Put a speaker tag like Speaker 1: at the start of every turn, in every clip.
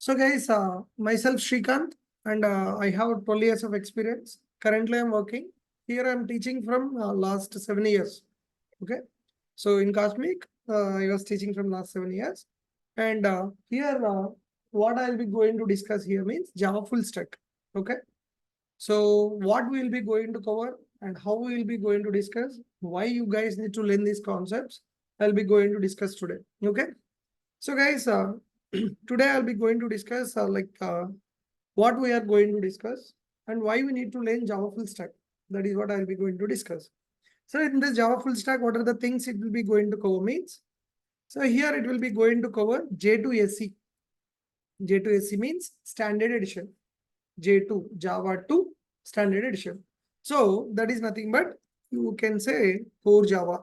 Speaker 1: So guys, myself Shrikant, and I have 12 years of experience. Currently, I'm working. Here I'm teaching from last 7 years. Okay. So in Cosmic, I was teaching from last 7 years. And here, what I'll be going to discuss here means Java full stack. Okay. So what we'll be going to cover and how we'll be going to discuss, why you guys need to learn these concepts, I'll be going to discuss today. Okay. So guys, today I'll be going to discuss what we are going to discuss and why we need to learn Java full stack. That is what I'll be going to discuss. So in this Java full stack, what are the things it will be going to cover means? So here it will be going to cover J2SE. J2SE means standard edition. J2, Java 2 standard edition. So that is nothing but you can say core Java.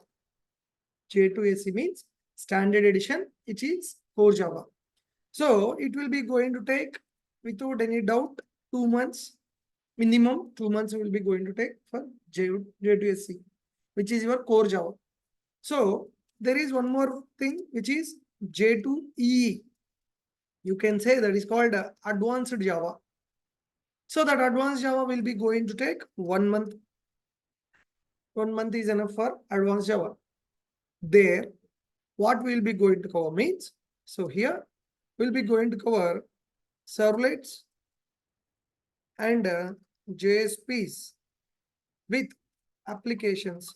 Speaker 1: J2SE means standard edition, which is core Java. So it will be going to take, without any doubt, 2 months. Minimum 2 months will be going to take for J2SE, which is your core Java. So there is one more thing, which is J2EE. You can say that is called advanced Java. So that advanced Java will be going to take 1 month. 1 month is enough for advanced Java. There, what we'll be going to cover means, so here we'll be going to cover servlets and JSPs with applications.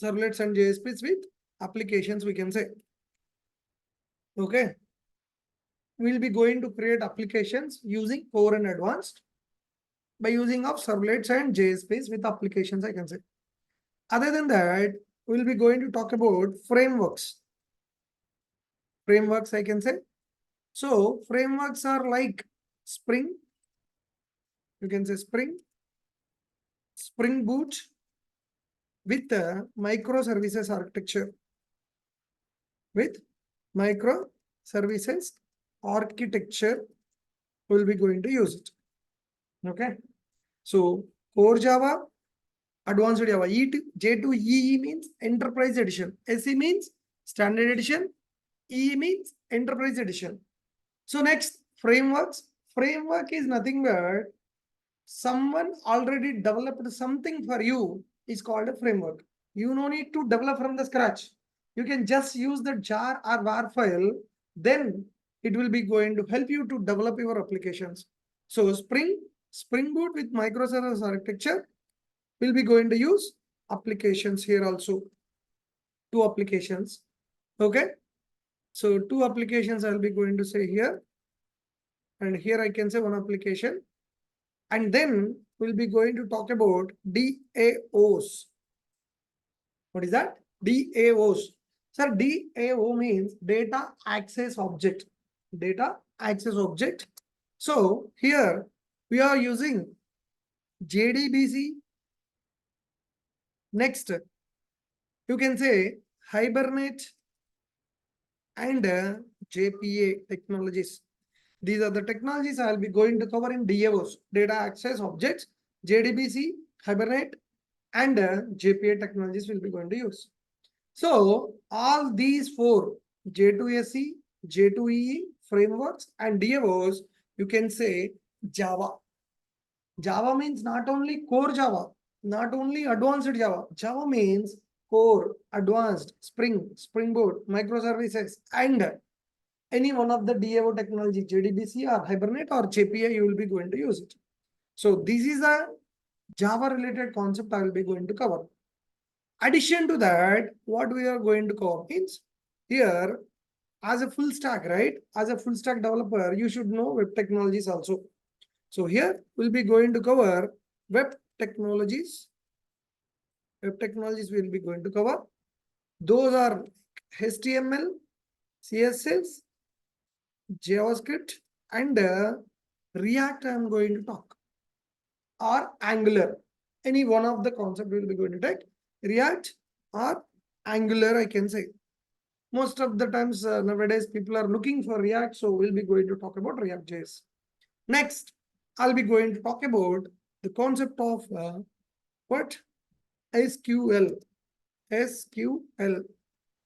Speaker 1: Servlets and JSPs with applications, we can say. Okay. We'll be going to create applications using core and advanced by using of servlets and JSPs with applications, I can say. Other than that, we'll be going to talk about frameworks. Frameworks, I can say. So frameworks are like Spring. You can say Spring Boot with microservices architecture. With microservices architecture, we'll be going to use it. Okay. So core Java, advanced Java, J2EE means enterprise edition. SE means standard edition. E means enterprise edition. So next, frameworks. Framework is nothing but someone already developed something for you is called a framework. You no need to develop from the scratch. You can just use the jar or var file, then it will be going to help you to develop your applications. So Spring Boot with microservice architecture will be going to use applications here also. 2 applications. Okay. So 2 applications I'll be going to say here. And here I can say 1 application. And then we'll be going to talk about DAOs. What is that? DAOs. Sir, DAO means data access object. Data access object. So here we are using JDBC. Next, you can say Hibernate and JPA technologies. These are the technologies I'll be going to cover in DAOs, data access objects, JDBC, Hibernate, and JPA technologies will be going to use. So all these 4, J2SE, J2EE, frameworks, and DAOs, you can say Java. Java means not only core Java, not only advanced Java. Java means core, advanced, Spring Boot, microservices, and any one of the DAO technology, JDBC or Hibernate or JPA, you will be going to use it. So this is a Java related concept I will be going to cover. Addition to that, what we are going to cover means here as a full stack, right? As a full stack developer, you should know web technologies also. So here we'll be going to cover web technologies. Web technologies we'll be going to cover. Those are HTML, CSS, JavaScript, and React I'm going to talk, or Angular. Any one of the concept will be going to take. React or Angular, I can say. Most of the times nowadays people are looking for React, so we'll be going to talk about React.js. Next, I'll be going to talk about the concept of what? SQL,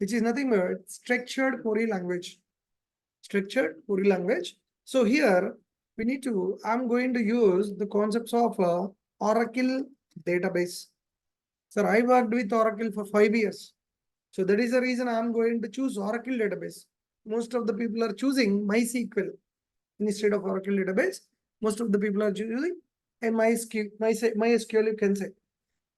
Speaker 1: which is nothing but structured query language. structured query language. So here we need to, I'm going to use the concepts of Oracle database. Sir, I worked with Oracle for 5 years. So that is the reason I'm going to choose Oracle database. Most of the people are choosing MySQL instead of Oracle database. Most of the people are choosing a MySQL, you can say.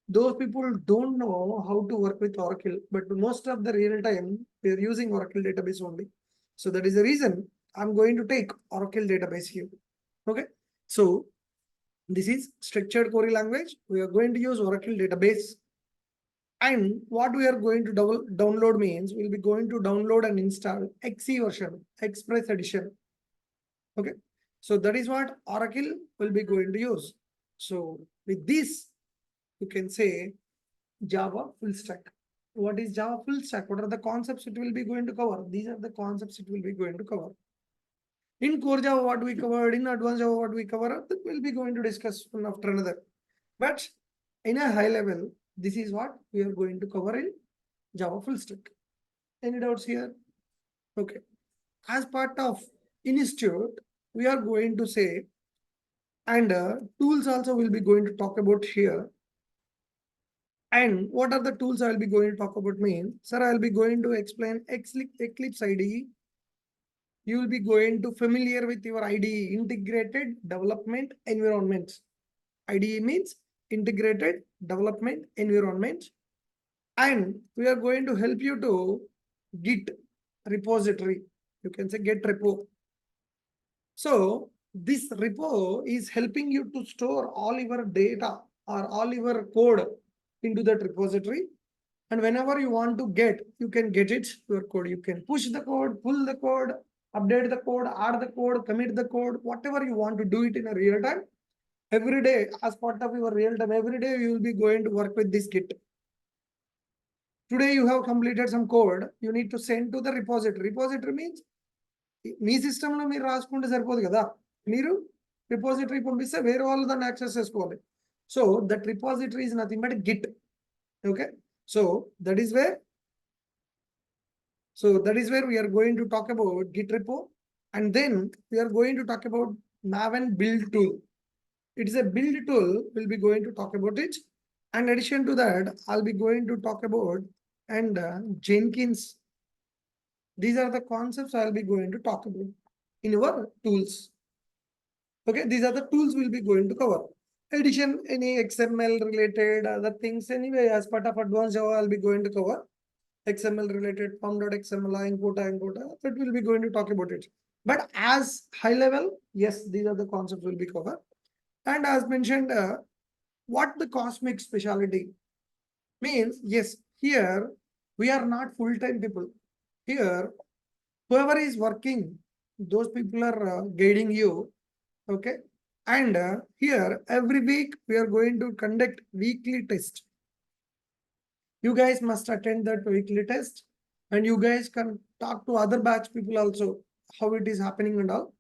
Speaker 1: Those people don't know how to work with Oracle, but most of the real time we are using Oracle database only. So that is the reason I'm going to take Oracle database here. Okay. So this is structured query language. We are going to use Oracle database. And what we are going to download means we'll be going to download and install XE version, Express Edition. Okay. So that is what Oracle will be going to use. So with this, you can say Java full stack. What is Java full stack? What are the concepts it will be going to cover? These are the concepts it will be going to cover. In core Java, what we covered, in advanced Java, what we cover, that we'll be going to discuss one after another. But in a high level, this is what we are going to cover in Java full stack. Any doubts here? Okay. As part of institute, we are going to say, and tools also will be going to talk about here. And what are the tools I'll be going to talk about mean? Sir, I'll be going to explain Eclipse IDE. You will be going to familiar with your IDE, integrated development environments. IDE means integrated development environment. And we are going to help you to Git repository. You can say Git repo. So this repo is helping you to store all your data or all your code into that repository. And whenever you want to get, you can get it, your code. You can push the code, pull the code, update the code, add the code, commit the code, whatever you want to do it in a real time. Every day, as part of your real time, every day you will be going to work with this Git. Today you have completed some code, you need to send to the repository. Repository means మీ సిస్టంలో మీరు రాసుకుంటే సరిపోదు కదా, మీరు repository పంపిస్తే వేరే వాళ్ళు దాన్ని యాక్సెస్ చేసుకోవాలి. So that repository is nothing but Git. Okay. So that is wear we are going to talk about Git repo, and then we are going to talk about Maven build tool. It is a build tool. We'll be going to talk about it. And in addition to that, I'll be going to talk about and Jenkins. These are the concepts I'll be going to talk about in our tools. Okay, these are the tools we'll be going to cover. Addition, any XML related other things. Anyway, as part of advanced Java, I'll be going to cover XML related form.xml, input, that we'll be going to talk about it. But as high level, yes, these are the concepts we'll be covered. And as mentioned, what the cosmic specialty means, yes, here we are not full-time people. Here, whoever is working, those people are guiding you. Okay. And here, every week, we are going to conduct weekly test. You guys must attend that weekly test. And you guys can talk to other batch people also, how it is happening and all.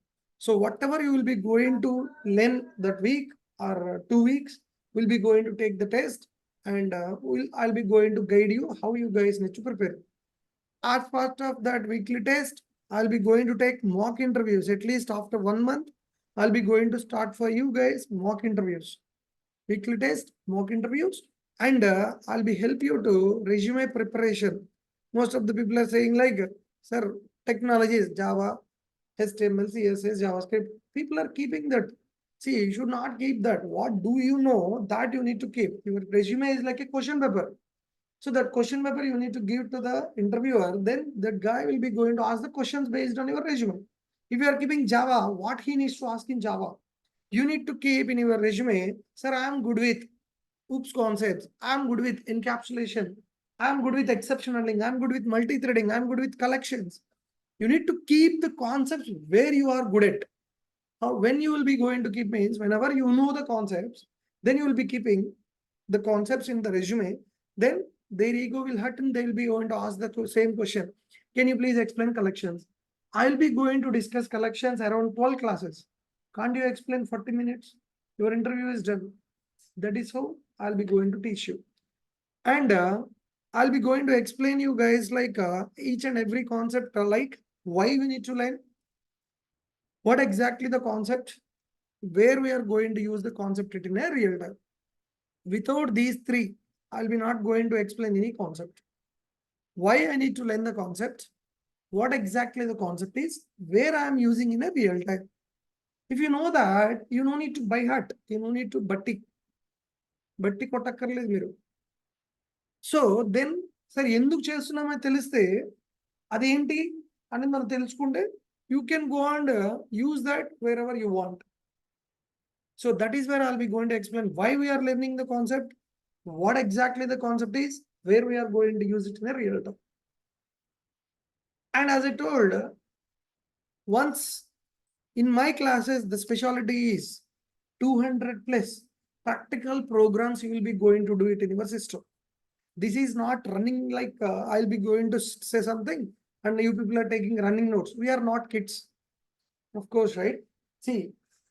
Speaker 1: So whatever you will be going to learn that week or 2 weeks, we'll be going to take the test. And I'll be going to guide you how you guys need to prepare. As part of that weekly test, I'll be going to take mock interviews. At least after 1 month, I'll be going to start for you guys mock interviews. Weekly test, mock interviews, and I'll be help you to resume preparation. Most of the people are saying like, sir, technology is Java, HTML, CSS, JavaScript. People are keeping that. See, you should not keep that. What do you know that you need to keep? Your resume is like a question paper. So that question paper you need to give to the interviewer, then that guy will be going to ask the questions based on your resume. If you are keeping Java, what he needs to ask in Java? You need to keep in your resume, sir, I am good with OOPS concepts, I am good with encapsulation, I am good with exception handling, I am good with multi-threading, I am good with collections. You need to keep the concepts where you are good at. When you will be going to keep means, whenever you know the concepts, then you will be keeping the concepts in the resume. Then their ego will hurt and they will be going to ask the same question. Can you please explain collections? I'll be going to discuss collections around 12 classes. Can't you explain 40 minutes? Your interview is done. That is how I'll be going to teach you. And I'll be going to explain you guys like each and every concept, like why we need to learn, what exactly the concept, where we are going to use the concept in a real time. Without these three, I'll be not going to explain any concept. Why I need to learn the concept, what exactly the concept is, where I am using in a real time. If you know that, you no need to buy heart, you no need to బట్టి కొట్టక్కర్లేదు మీరు. So then సరే ఎందుకు చేస్తున్నామో తెలిస్తే అదేంటి అని మనం తెలుసుకుంటే you can go and use that wherever you want. So that is where I'll be going to explain why we are learning the concept, what exactly the concept is, where we are going to use it in a real time. And as I told, once in my classes, the specialty is 200 plus practical programs you will be going to do it in your system. This is not running like I'll be going to say something and you people are taking running notes. We are not kids, of course, right? See,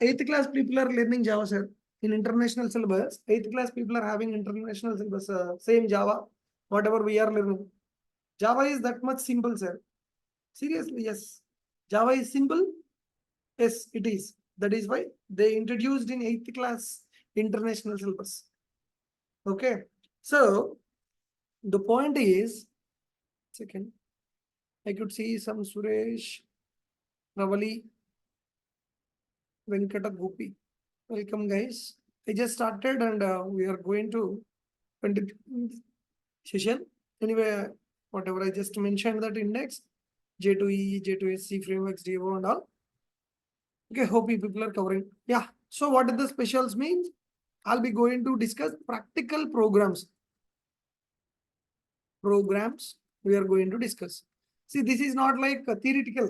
Speaker 1: 8th class people are learning Java, sir. In international syllabus, 8th class people are having international syllabus, same Java, whatever we are learning. Java is that much simple, sir. Seriously, yes. Java is simple. Yes, it is. That is why they introduced in 8th class international syllabus. Okay. So the point is, second, I could see some Suresh, Ravali, Venkata Gopi. Welcome, guys. I just started and we are going to continue session. Anyway, whatever I just mentioned, that index, J2E, J2SC frameworks, JAVA and all. Okay, hope you people are covering. Yeah. So what are the specials means? I'll be going to discuss practical programs. We are going to discuss. See, this is not like theoretical.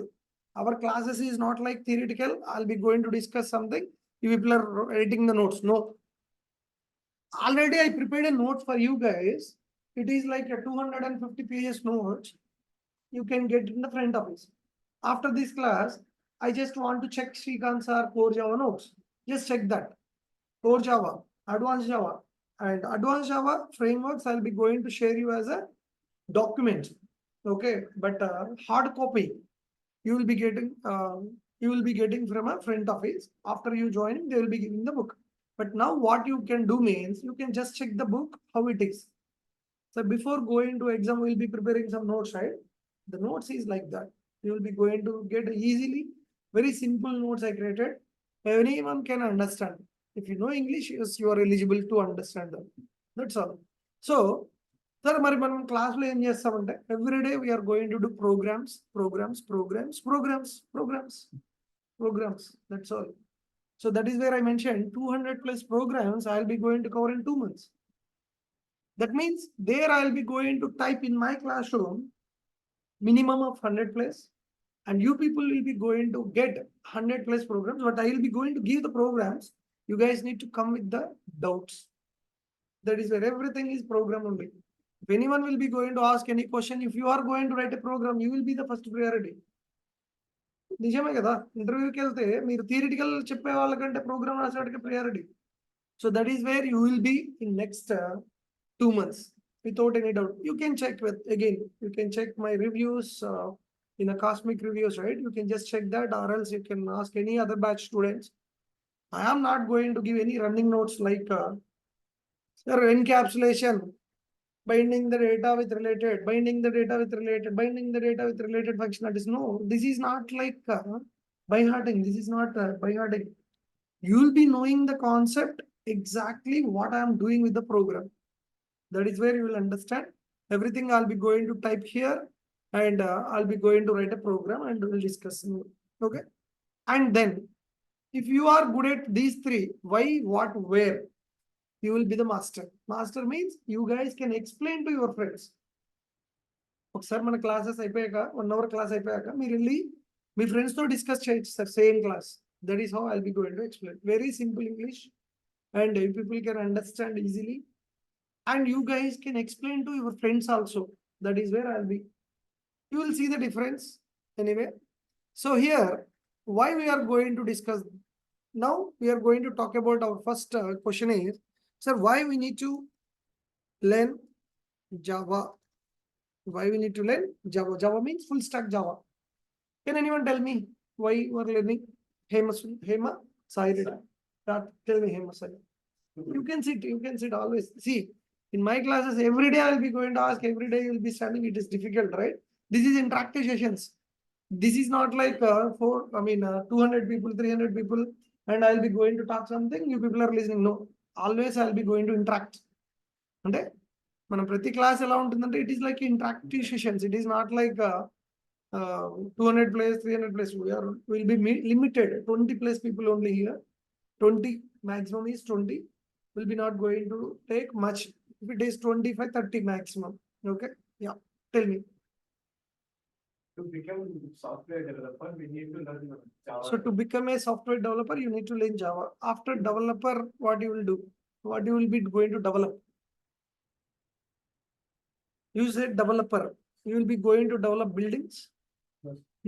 Speaker 1: Our classes is not like theoretical. I'll be going to discuss something. You people are writing the notes. No. Already I prepared a note for you guys. It is like a 250 pages note. You can get in the front office. After this class, I just want to check Srikanth sir core Java notes. Just check that. Core Java, advanced Java, and advanced Java frameworks I'll be going to share you as a document. Okay, but hard copy you will be getting from a front office. After you join, they will be giving the book. But now what you can do means you can just check the book how it is. So before going to exam, we'll be preparing some notes, right? The notes is like that. You will be going to get easily very simple notes I created. Anyone can understand. If you know English, yes, you are eligible to understand them. That's all. So, sir, మరి మనం క్లాస్లో ఏం చేస్తామంటే every day we are going to do programs. That's all. So that is where I mentioned 200 plus programs I'll be going to cover in 2 months. That means there I'll be going to type in my classroom minimum of 100 plus, and you people will be going to get 100 plus programs, but I will be going to give the programs. You guys need to come with the doubts. That is where everything is program only. If anyone will be going to ask any question, if you are going to write a program, you will be the first priority. నిజమే కదా, ఇంటర్వ్యూకి వెళ్తే మీరు theoretical చెప్పే వాళ్ళకంటే programme రాసేవాడికి priority. So that is where you will be in next 2 months without any doubt. You can check with, again, you can check my reviews in a cosmic reviews, right? You can just check that, or else you can ask any other batch students. I am not going to give any running notes like sir, encapsulation, binding the data with related, binding the data with related functionalities. No, this is not like by hearting. This is not by hearting. You will be knowing the concept exactly what I am doing with the program. That is where you will understand everything. I'll be going to type here, and I'll be going to write a program and we'll discuss. Okay. And then if you are good at these three, why, what, where, you will be the master. Master means you guys can explain to your friends. ఒకసారి మన classes అయిపోయాక 1 hour class అయిపోయాక మీరు వెళ్ళి మీ ఫ్రెండ్స్తో discuss చేయొచ్చు sir, same class. That is how I'll be going to explain. Very simple English and you people can understand easily, and you guys can explain to your friends also. That is where I'll be. You will see the difference anyway. So here, why we are going to discuss now, we are going to talk about our first question is, sir, why we need to learn Java? Why we need to learn Java? Java means full stack Java. Can anyone tell me why you are learning? Hema Sai Reddy. Tell me Hema Sai. You can sit always. See, in my classes, every day I'll be going to ask, every day you'll be standing. It is difficult, right? This is interactive sessions. This is not like 200 people, 300 people, and I'll be going to talk something. You people are listening. No, always I'll be going to interact. అంటే మనం ప్రతి class ఎలా ఉంటుందంటే it is like interactive sessions. It is not like 200 place, 300 place. Will be limited. 20 plus people only here. 20 maximum is 20. Will be not going to take much. If it is 25, 30 maximum. Okay. Yeah. Tell me.
Speaker 2: To become software developer, we need to learn Java.
Speaker 1: So to become a software developer, you need to learn Java. After developer, what you will do? What you will be going to develop? You said developer. You will be going to develop buildings?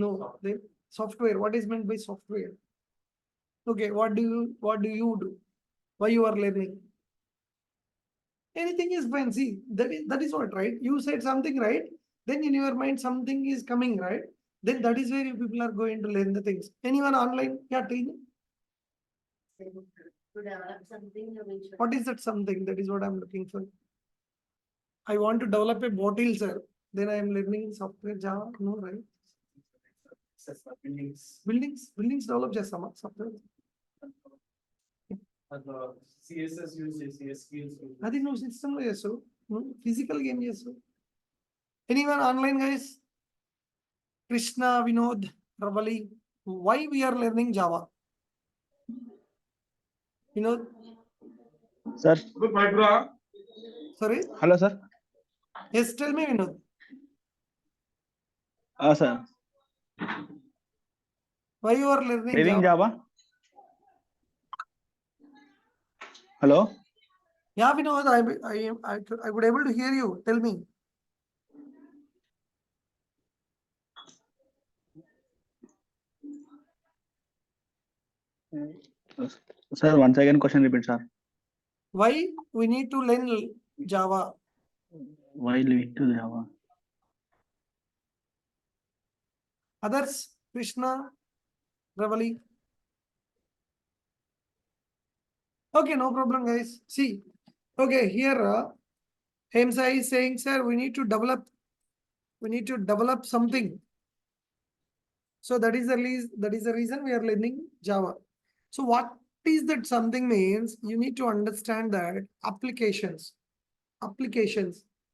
Speaker 1: No. Then software. What is meant by software? Okay. What do you do? Why you are learning? Anything is fine. See, that is what, right? You said something, right? Then in your mind something is coming, right? Then that is where you people are going to learn the things. Anyone online? Yeah, tell me.
Speaker 3: To develop something which
Speaker 1: What is that something? That is what I'm looking for. I want to develop a bottle, sir. Then I am learning software Java. No, right? Buildings develop just some software.
Speaker 2: CSS use CSS skills.
Speaker 1: I think no system yes, so no physical game yes. So anyone online, guys? Krishna, Vinod, Ravali. Why we are learning Java? Vinod?
Speaker 4: Sir.
Speaker 2: Good, my bro.
Speaker 1: Sorry?
Speaker 4: Hello, sir.
Speaker 1: Yes, tell me, Vinod.
Speaker 4: Sir.
Speaker 1: Why you are learning
Speaker 4: Learning
Speaker 1: Java?
Speaker 4: Java. Hello.
Speaker 1: Yeah, Vinod, I would able to hear you. Tell me.
Speaker 4: Sir, once again question repeat, sir.
Speaker 1: Why we need to learn Java?
Speaker 4: Why leaving to Java?
Speaker 1: Others? Krishna, Ravali. Okay, no problem, guys. See, okay, here Hemsa is saying, sir, we need to develop something. So that is the reason we are learning Java. So what is that something means? You need to understand that applications.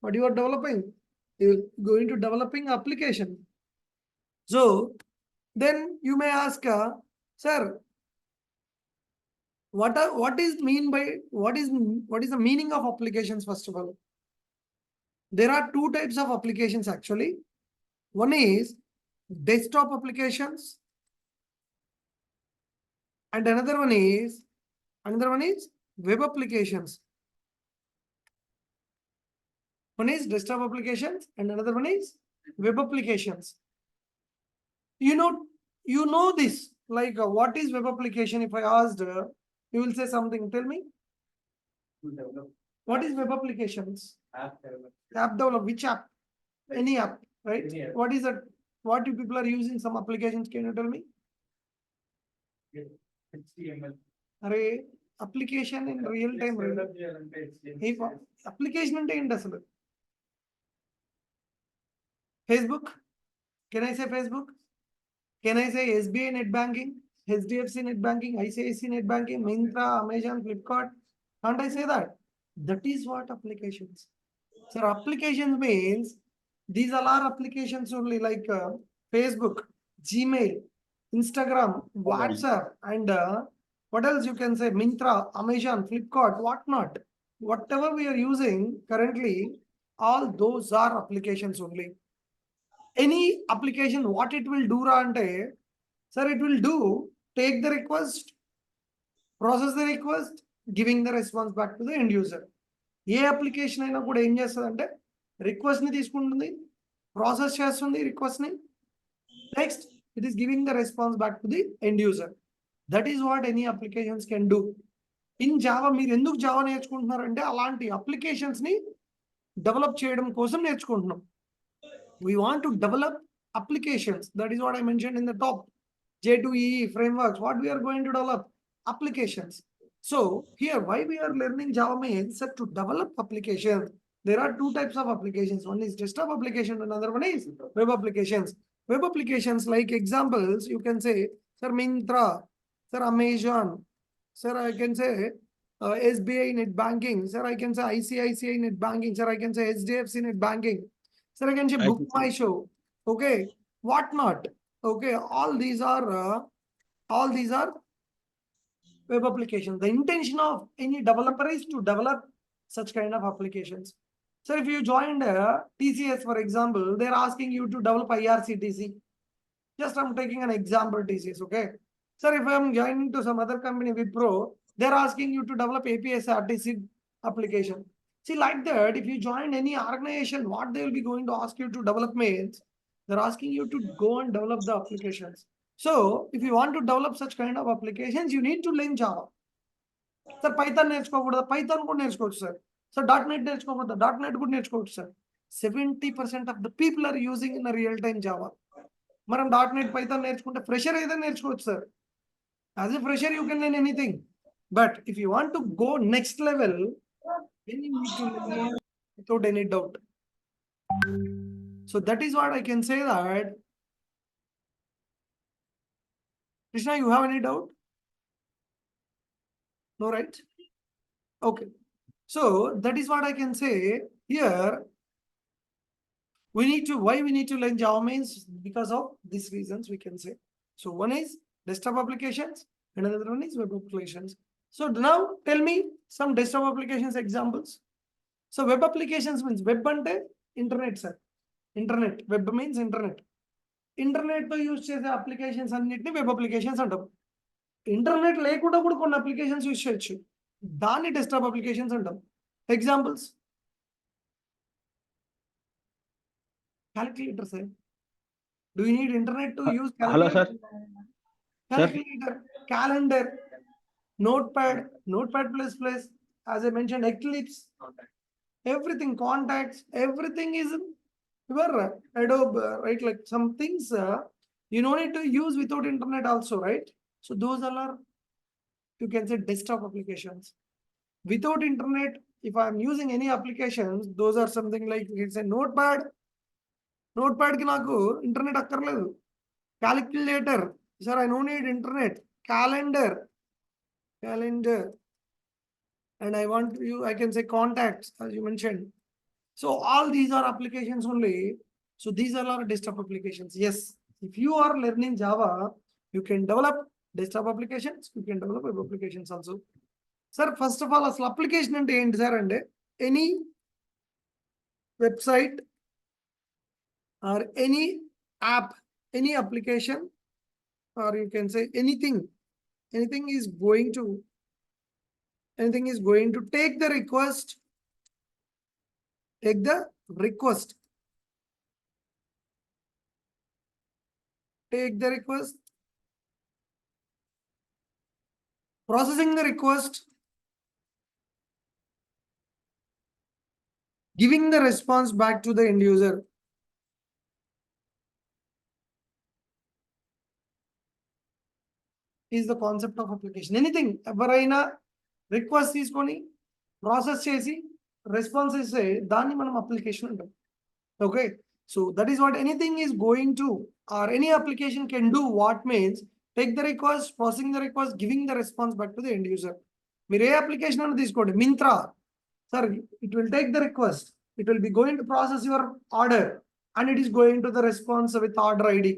Speaker 1: What you are developing? You're going to developing application. So then you may ask, sir, what is the meaning of applications? First of all, there are two types of applications actually. One is desktop applications, and another one is web applications. One is desktop applications and another one is web applications. You know this, like what is web application? If I asked, you will say something. Tell me. What is web applications?
Speaker 2: App development.
Speaker 1: App develop. Which app? Any app, right?
Speaker 2: Any app.
Speaker 1: What is that? What you people are using some applications? Can you tell me?
Speaker 2: HTML.
Speaker 1: Array application in real time. Hey, application అంటే ఏంటి అసలు? Facebook? Can I say Facebook? Can I say SBI net banking, HDFC net banking, ICICI net banking, Myntra, Amazon, Flipkart? Can't I say that? That is what applications. So applications means these all are applications only, like Facebook, Gmail, Instagram, WhatsApp, and what else you can say? Myntra, Amazon, Flipkart, whatnot. Whatever we are using currently, all those are applications only. Any application, what it will do ante, sir, it will do take the request, process the request, giving the response back to the end user. A application అయినా కూడా ఏం చేస్తుంది అంటే request ని తీసుకుంటుంది, process చేస్తుంది request ని, next it is giving the response back to the end user. That is what any applications can do. In Java మీరు ఎందుకు జావా నేర్చుకుంటున్నారంటే అలాంటి అప్లికేషన్స్ ని డెవలప్ చేయడం కోసం నేర్చుకుంటున్నాం. We want to develop applications. That is what I mentioned in the top. J2EE frameworks, what we are going to develop? Applications. So here, why we are learning Java means that to develop applications, there are two types of applications. One is desktop application, another one is web applications. Web applications, like examples, you can say, Sir Myntra, Sir Amazon, Sir, I can say SBI net banking, Sir, I can say ICICI net banking, Sir, I can say HDFC net banking, Sir, I can say Book My Show, okay, what not, okay, all these are web applications. The intention of any developer is to develop such kind of applications. So if you joined TCS, for example, they're asking you to develop IRCTC. Just I'm taking an example, TCS, okay? Sir, if I'm joining to some other company, Wipro, they're asking you to develop APS RTC application. See, like that, if you join any organization, what they will be going to ask you to develop means, they're asking you to go and develop the applications. So, if you want to develop such kind of applications, you need to learn Java. Sir, Python నేర్చుకోకూడదు, Python కూడా నేర్చుకోవచ్చు sir. So, .NET నేర్చుకోకూడదు, .NET కూడా నేర్చుకోవచ్చు sir. 70% of the people are using in a real-time Java. మనం .NET Python నేర్చుకుంటే fresher ఏదైనా నేర్చుకోవచ్చు sir. As a fresher, you can learn anything. But if you want to go next level, then you need to learn without any doubt. So that is what I can say that. Krishna, you have any doubt? No, right? Okay. So that is what I can say here. Why we need to learn Java means because of these reasons we can say. So one is desktop applications and another one is web applications. So now tell me some desktop applications examples. So web applications means web ante internet sir. Internet. Web means internet. Internet to use chese applications annitni web applications antam. Internet lekunda kuda konni applications use cheyochu. Dani desktop applications antam. Examples. Calculator sir. Do you need internet to use
Speaker 4: Hello,
Speaker 1: calculator?
Speaker 4: sir.
Speaker 1: Calculator, calendar, notepad, notepad plus plus, as I mentioned, Eclipse, everything, contacts, everything is your Adobe, right? Like some things you don't need to use without internet also, right? So those all are, you can say, desktop applications. Without internet, if I'm using any applications, those are something like, you can say, notepad ki naku internet akkarledu. Calculator, sir, I don't need internet. Calendar, and I want you, I can say contacts, as you mentioned. So all these are applications only. So these are our desktop applications. Yes, if you are learning Java, you can develop desktop applications, you can develop web applications also. Sir, first of all, asal application ante enti sir ante any website or any app, any application, or you can say anything is going to take the request, processing the request, giving the response back to the end user. Is the concept of application. Anything, ఎవరైనా request తీసుకొని process చేసి response ఇస్తే దాన్ని మనం application అంటాం. Okay, so that is what anything is going to, or any application can do what means take the request, processing the request, giving the response back to the end user. మీరు ఏ application అని తీసుకోండి, Myntra, sir, it will take the request, it will be going to process your order, and it is going to the response with order ID.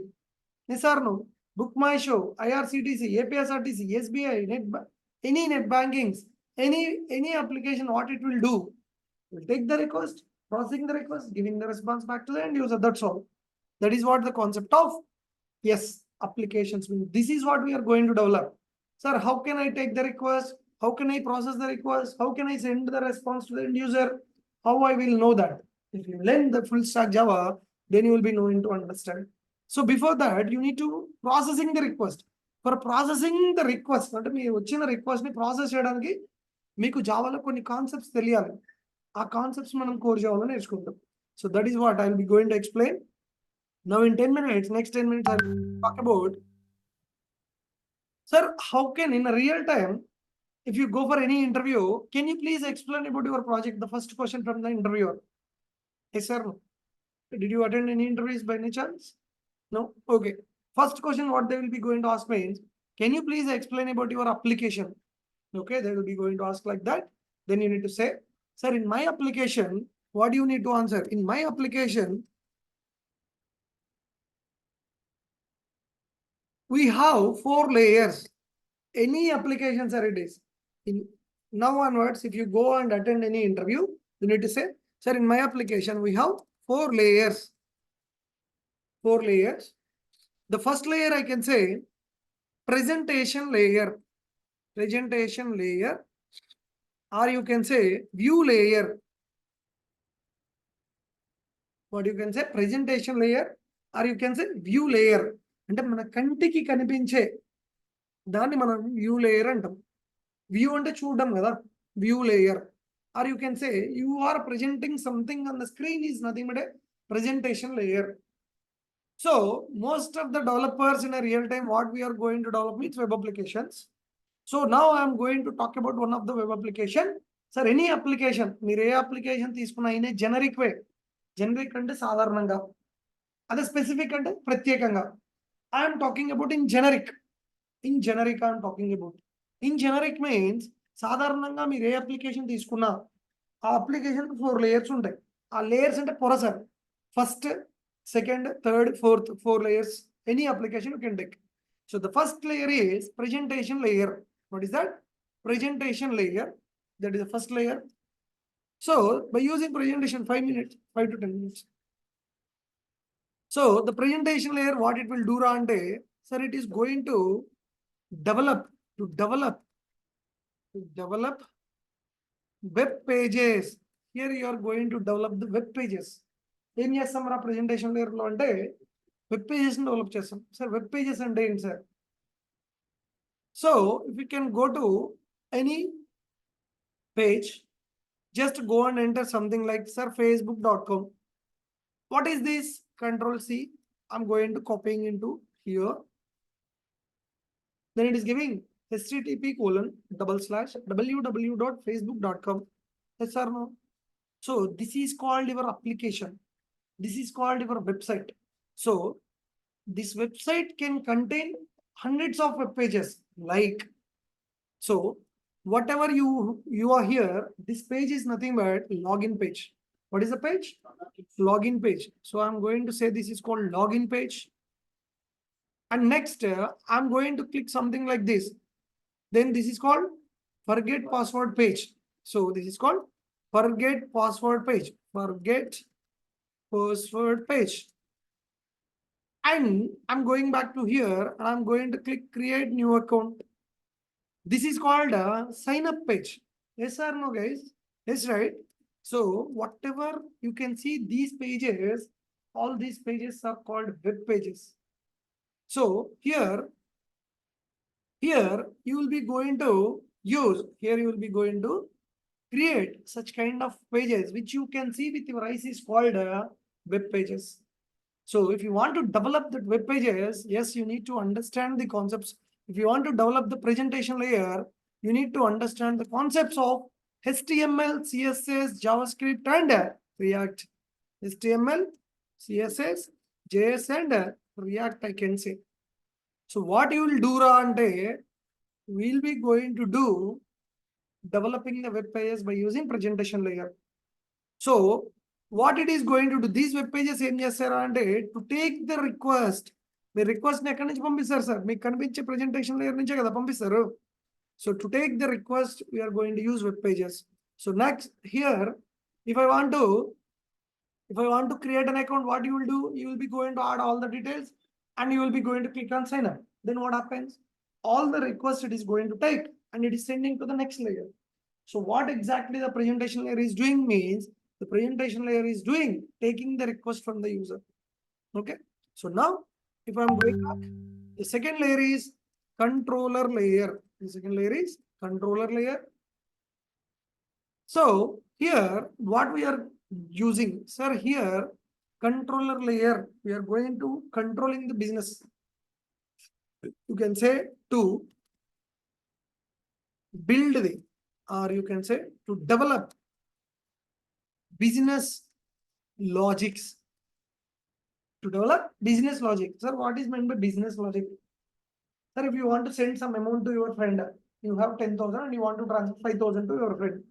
Speaker 1: Yes or no? Book My Show, IRCTC, APSRTC, SBI, any net bankings, any application, what it will do, it will take the request, processing the request, giving the response back to the end user. That's all. That is what the concept of, yes, applications mean. This is what we are going to develop. Sir, how can I take the request? How can I process the request? How can I send the response to the end user? How I will know that? If you learn the full stack Java, then you will be knowing to understand. So before that, you need to processing the request. For processing the request, అంటే మీ వచ్చిన request ని process చేయడానికి మీకు జావాలో కొన్ని concepts తెలియాలి. ఆ concepts మనం core జావాలో నేర్చుకుంటాం. So that is what I will be going to explain. Now in 10 minutes, next 10 minutes, I will talk about Sir, how can in a real time, if you go for any interview, can you please explain about your project? The first question from the interviewer. Yes, sir. No. Did you attend any interviews by any chance? No? Okay. First question, what they will be going to ask means, can you please explain about your application? Okay, they will be going to ask like that. Then you need to say, sir, in my application, what do you need to answer? In my application, we have 4 layers. Any application, sir, it is. In now onwards, if you go and attend any interview, you need to say, sir, in my application, we have 4 layers. 4 layers. The first layer I can say presentation layer. Presentation layer. Or you can say view layer. What you can say presentation layer. Or you can say view layer. అంటే మన కంటికి కనిపించే దాన్ని మనం view layer అంటాం. View అంటే చూడడం కదా, view layer. Or you can say you are presenting something on the screen is nothing but a presentation layer. So most of the developers in a real time, what we are going to develop is web applications. So now I am going to talk about one of the web application. Sir, any application, మీరు ఏ application తీసుకున్నా అయినా generic వే. Generic అంటే సాధారణంగా, అదే specific అంటే ప్రత్యేకంగా. I'm talking about in generic. In generic I'm talking about. In generic means సాధారణంగా మీరు ఏ అప్లికేషన్ తీసుకున్నా ఆ అప్లికేషన్ 4 లేయర్స్ ఉంటాయి. ఆ లేయర్స్ అంటే పొర sir. First, second, third, fourth, 4 layers. Any application you can take. So the first layer is presentation layer. What is that? Presentation layer. That is the first layer. So by using presentation 5 minutes, 5 to 10 minutes. So the presentation layer, what it will do ante, sir, it is going to develop web pages. Here you are going to develop the web pages. ఏం చేస్తాం మన presentation లేయర్లో అంటే web pages develop చేస్తాం. Sir web pages అంటే ఏంటి sir? So if you can go to any page, just go and enter something like, sir, facebook.com. What is this? Control C. I'm going to copying into here. Then it is giving http://www.facebook.com. Yes or no? So this is called your application. This is called your website. So this website can contain hundreds of web pages. Like, so whatever you are here, this page is nothing but login page. What is the page? Login page. So I'm going to say this is called login page. And next, I'm going to click something like this. Then this is called forget password page. So this is called forget password page. Forget password page. And I'm going back to here and I'm going to click create new account. This is called a sign up page. Yes or no, guys? Yes, right? So whatever you can see these pages, all these pages are called web pages. So here you will be going to use, here you will be going to create such kind of pages which you can see with your eyes is called web pages. So if you want to develop the web pages, yes, you need to understand the concepts. If you want to develop the presentation layer, you need to understand the concepts of HTML, CSS, JavaScript, and React. HTML, CSS, JS, and React, I can say. So what you will do, Rante, we'll be going to do developing the web pages by using presentation layer. So what it is going to do, these web pages ఏం చేస్తారా అంటే to take the request. మీరు రిక్వెస్ట్ని ఎక్కడి నుంచి పంపిస్తారు sir? మీకు కనిపించే presentation layer నుంచే కదా పంపిస్తారు. So to take the request, we are going to use web pages. So next here, if I want to create an account, what you will do? You will be going to add all the details and you will be going to click on sign up. Then what happens? All the requests it is going to take and it is sending to the next layer. So what exactly the presentation layer is doing means, the presentation layer is doing taking the request from the user. Okay. So now if I'm going back, the second layer is controller layer. The second layer is controller layer. So here what we are using, sir, here controller layer, we are going to controlling the business. You can say to build the, or you can say to develop business logics. To develop business logic. Sir, what is meant by business logic? Sir, if you want to send some amount to your friend, you have 10,000 and you want to transfer 5,000 to your friend.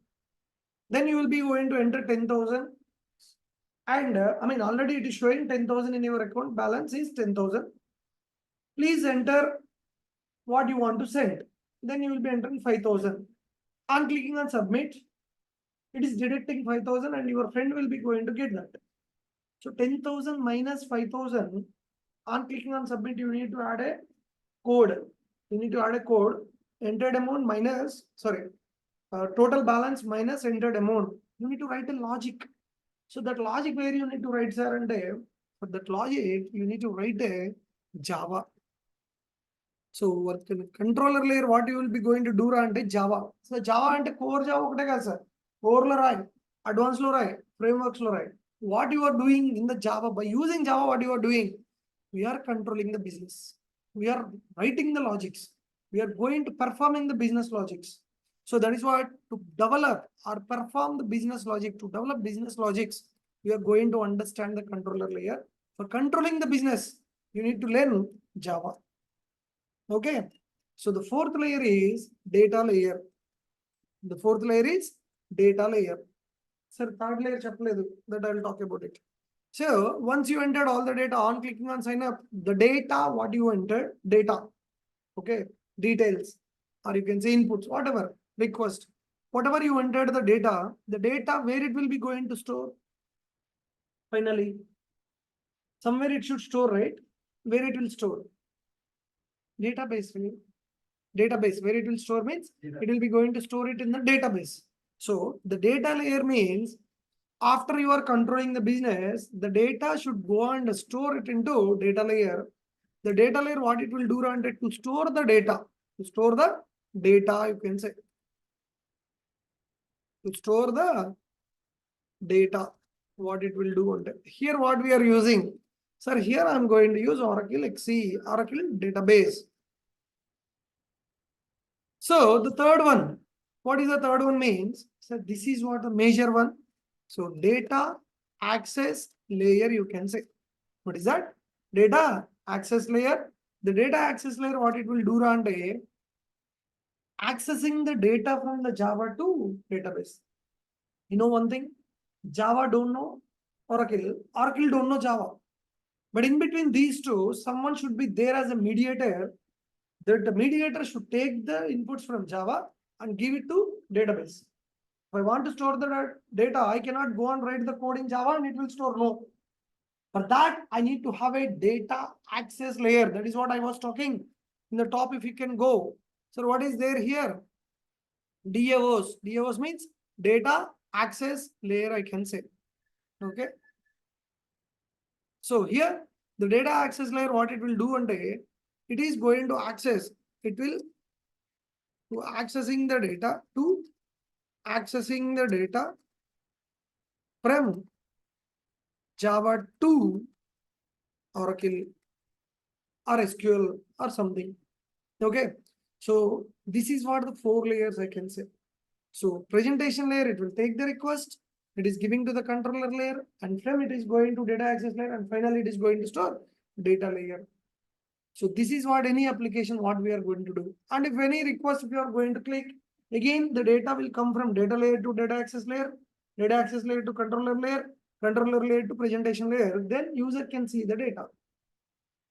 Speaker 1: Then you will be going to enter 10,000. And I mean, already it is showing 10,000 in your account. Balance is 10,000. Please enter what you want to send. Then you will be entering 5,000. On clicking on submit, it is deducting 5,000 and your friend will be going to get that. So 10,000 minus 5,000. On clicking on submit, you need to add a code. You need to add a code. Entered amount minus, sorry, total balance minus entered amount. You need to write a logic. So that logic where you need to write, sir, and for that logic, you need to write a Java. So what controller layer, what you will be going to do and Java. So Java and core Java, sir. Core lo advanced lo frameworks lo What you are doing in the Java, by using Java, what you are doing? We are controlling the business. We are writing the logics. We are going to performing the business logics. So that is what to develop or perform the business logic. To develop business logics, we are going to understand the controller layer. For controlling the business, you need to learn Java. Okay. So the fourth layer is data layer. The fourth layer is data layer. Sir, third layer that I will talk about it. So once you entered all the data, on clicking on sign up, the data, what you entered, data, okay, details, or you can say inputs, whatever, request, whatever you entered the data where it will be going to store. Finally, somewhere it should store, right? Where it will store? Database, database, where it will store means it will be going to store it in the database. So the data layer means after you are controlling the business, the data should go and store it into data layer. The data layer, what it will do around it to store the data. To store the data, you can say. To store the data, what it will do on it. Here, what we are using. Sir, here I am going to use Oracle XE, Oracle database. So the third one, what is the third one means? So this is what the major one. So data access layer, you can say. What is that? Data access layer. The data access layer, what it will do around accessing the data from the Java to database. You know one thing, Java don't know Oracle, Oracle don't know Java. But in between these two, someone should be there as a mediator. That the mediator should take the inputs from Java and give it to database. If I want to store the data, I cannot go and write the code in Java and it will store. No. For that, I need to have a data access layer. That is what I was talking in the top. If you can go. So what is there here? DAOs. DAOs means data access layer, I can say. Okay. So here, the data access layer, what it will do one day, it is going to access. It will to accessing the data from Java to Oracle or SQL or something. Okay. So this is what the 4 layers I can say. So presentation layer, it will take the request. It is giving to the controller layer, and from it is going to data access layer, and finally it is going to store data layer. So this is what any application, what we are going to do. And if any request, if you are going to click, again, the data will come from data layer to data access layer to controller layer to presentation layer. Then user can see the data.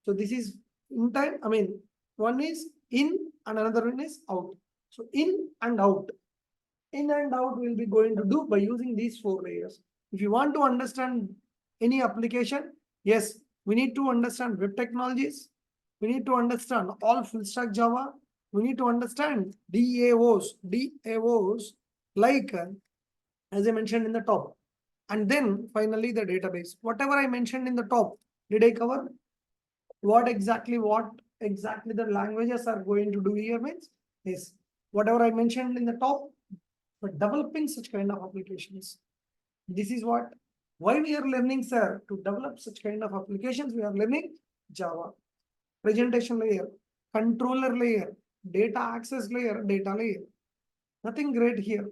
Speaker 1: So this is in time. I mean, one is in and another one is out. So in and out we'll be going to do by using these 4 layers. If you want to understand any application, yes, we need to understand web technologies. We need to understand all full stack Java. We need to understand DAOs like as I mentioned in the top. And then finally the database. Whatever I mentioned in the top, did I cover? What exactly the languages are going to do here means? Yes, whatever I mentioned in the top, for developing such kind of applications. This is why we are learning, sir, to develop such kind of applications, we are learning Java. Presentation layer, controller layer, data access layer, data layer. Nothing great here.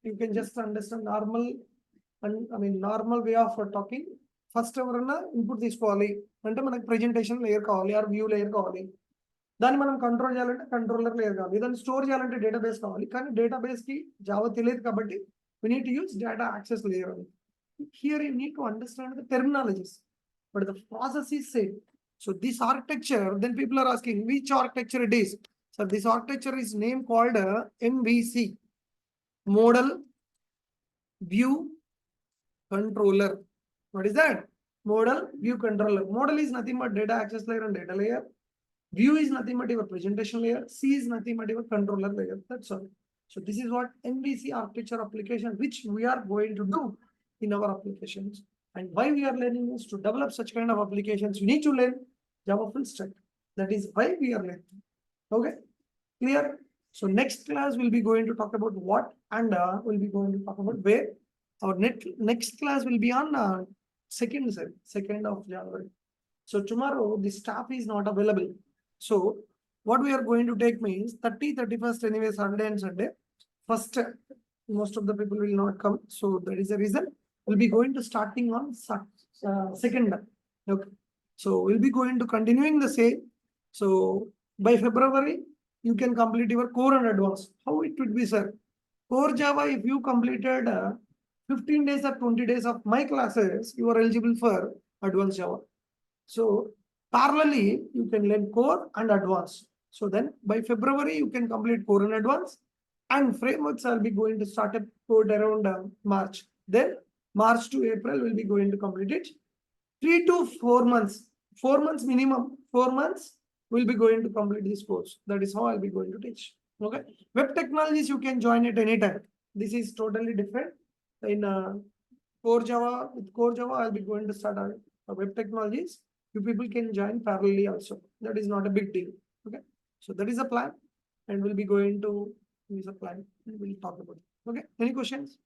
Speaker 1: You can just understand normal and normal way of talking. First ఎవరన్నా input తీసుకోవాలి అంటే మనకి presentation layer కావాలి are view layer కావాలి. దాన్ని మనం control చేయాలంటే controller layer కావాలి. దాన్ని స్టోర్ చేయాలంటే డేటాబేస్ కావాలి. కానీ డేటాబేస్ కి జావా తెలియదు కాబట్టి we need to use data access layer. Here you need to understand the terminologies, but the process is same. So this architecture, then people are asking which architecture it is. So this architecture is name called MVC, Model View Controller. What is that? Model View Controller. Model is nothing but data access layer and data layer. View is nothing but your presentation layer. C is nothing but your controller layer. That's all. So this is what MVC architecture application, which we are going to do in our applications. And why we are learning is to develop such kind of applications. You need to learn Java full stack. That is why we are learning. Okay, clear? So next class we'll be going to talk about what, and we'll be going to talk about where. Our next class will be on 2nd of January. So tomorrow the staff is not available. So what we are going to take means 30, 31st anyway, Saturday and Sunday. First, most of the people will not come. So that is the reason we'll be going to starting on 2nd. Okay. So we'll be going to continuing the same. So by February, you can complete your core and advanced. How it would be, sir? Core Java, if you completed 15 days or 20 days of my classes, you are eligible for advanced Java. So parallelly, you can learn core and advanced. So then by February, you can complete core and advanced, and frameworks I'll be going to start a code around March. Then March to April, we'll be going to complete it. 3 to 4 months, 4 months minimum, 4 months, we'll be going to complete this course. That is how I'll be going to teach. Okay. Web technologies, you can join at any time. This is totally different. In core Java, with core Java, I'll be going to start web technologies. You people can join parallelly also. That is not a big deal. Okay. So that is a plan, and we'll be going to use a plan. We'll talk about it. Okay. Any questions?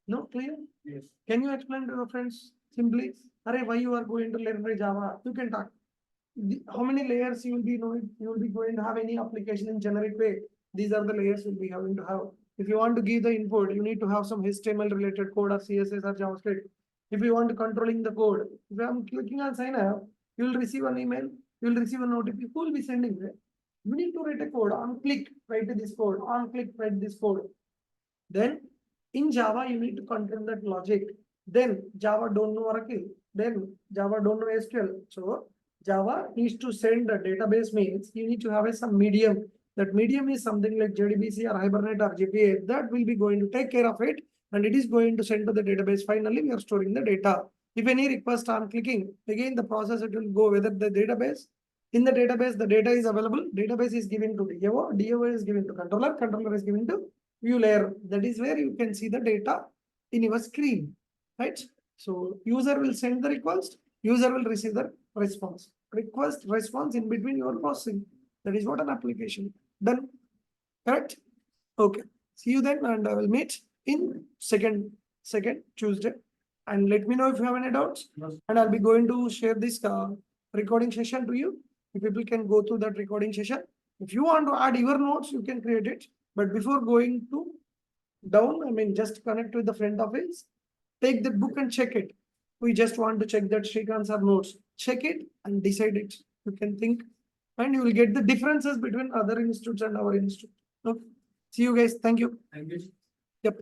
Speaker 1: No, clear?
Speaker 2: Yes.
Speaker 1: Can you explain to your friends simply? Array, why you are going to learn by Java? You can talk. How many layers you will be knowing? You will be going to have any application in generic way. These are the layers you'll be having to have. If you want to give the input, you need to have some HTML related code or CSS or JavaScript. If you want to controlling the code, if I'm clicking on sign up, you will receive an email, you will receive a notification. Who will be sending it? You need to write a code. On click, write this code. On click, write this code. Then in Java, you need to control that logic. Then Java don't know Oracle. Then Java don't know SQL. So Java needs to send a database means you need to have some medium. That medium is something like JDBC or Hibernate or GPA. That will be going to take care of it, and it is going to send to the database. Finally, we are storing the data. If any request I'm clicking, again the process it will go whether the database. In the database, the data is available. Database is given to DAO. DAO is given to controller. Controller is given to view layer. That is where you can see the data in your screen, right? So user will send the request. User will receive the response. Request, response in between your processing. That is what an application. Done. Correct? Okay. See you then, and I will meet in second Tuesday. And let me know if you have any doubts.
Speaker 2: Yes.
Speaker 1: And I'll be going to share this recording session to you. If people can go through that recording session. If you want to add your notes, you can create it. But before going to down, just connect with the front office. Take the book and check it. We just want to check that Srikanth's are notes. Check it and decide it. You can think, and you will get the differences between other institutes and our institute. Okay. See you guys. Thank you.
Speaker 2: Thank you.
Speaker 1: Yep.